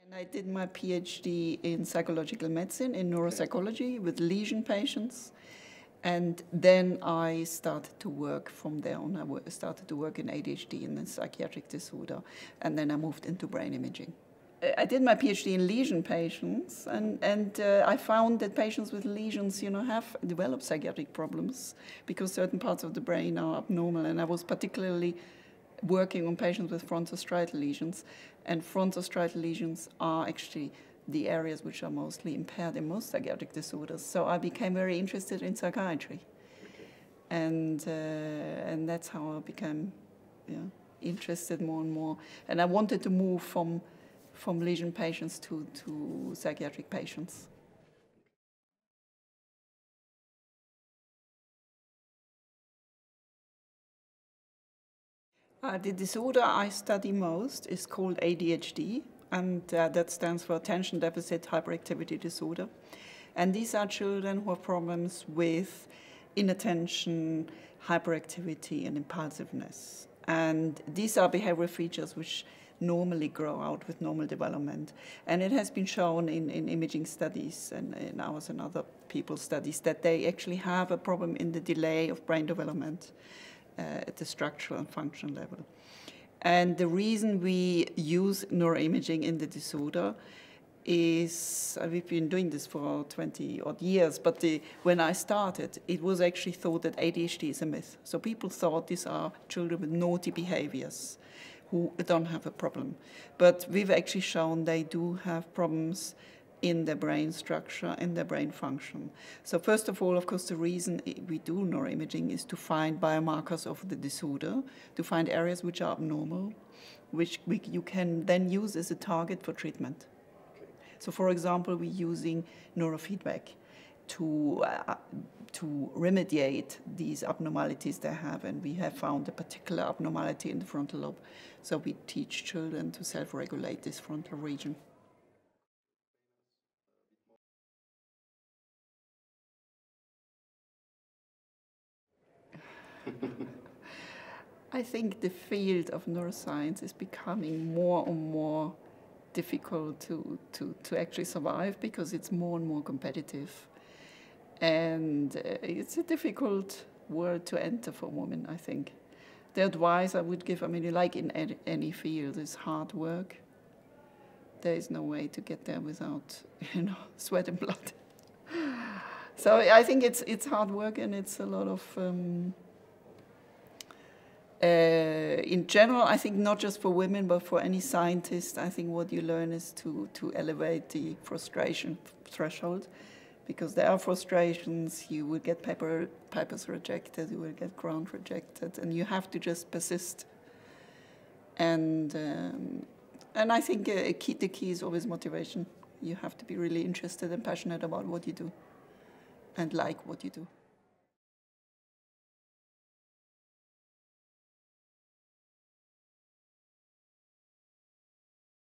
And I did my PhD in psychological medicine, in neuropsychology with lesion patients. And then I started to work from there on. I started to work in ADHD and in psychiatric disorder. And then I moved into brain imaging. I did my PhD in lesion patients, and I found that patients with lesions, have developed psychiatric problems because certain parts of the brain are abnormal. And I was particularly working on patients with frontostriatal lesions, and frontostriatal lesions are actually the areas which are mostly impaired in most psychiatric disorders. So I became very interested in psychiatry, and that's how I became interested more and more. And I wanted to move from lesion patients to psychiatric patients. The disorder I study most is called ADHD, and that stands for Attention Deficit Hyperactivity Disorder. And these are children who have problems with inattention, hyperactivity, and impulsiveness. And these are behavioral features which normally grow out with normal development. And it has been shown in imaging studies and in ours and other people's studies that they actually have a problem in the delay of brain development at the structural and functional level. And the reason we use neuroimaging in the disorder is, we've been doing this for 20-odd years, but when I started, it was actually thought that ADHD is a myth. So people thought these are children with naughty behaviors who don't have a problem. But we've actually shown they do have problems in their brain structure and their brain function. So first of all, of course, the reason we do neuroimaging is to find biomarkers of the disorder, to find areas which are abnormal, which you can then use as a target for treatment. So for example, we're using neurofeedback to remediate these abnormalities they have, and we have found a particular abnormality in the frontal lobe. So we teach children to self-regulate this frontal region. I think the field of neuroscience is becoming more and more difficult to actually survive because it's more and more competitive. And it's a difficult world to enter for women, I think. The advice I would give, like in any field, is hard work. There is no way to get there without, sweat and blood. So I think it's hard work, and it's a lot of... in general, I think not just for women, but for any scientist, I think what you learn is to elevate the frustration threshold, because there are frustrations. You will get papers rejected, you will get grant rejected, and you have to just persist. And I think the key is always motivation. You have to be really interested and passionate about what you do and like what you do.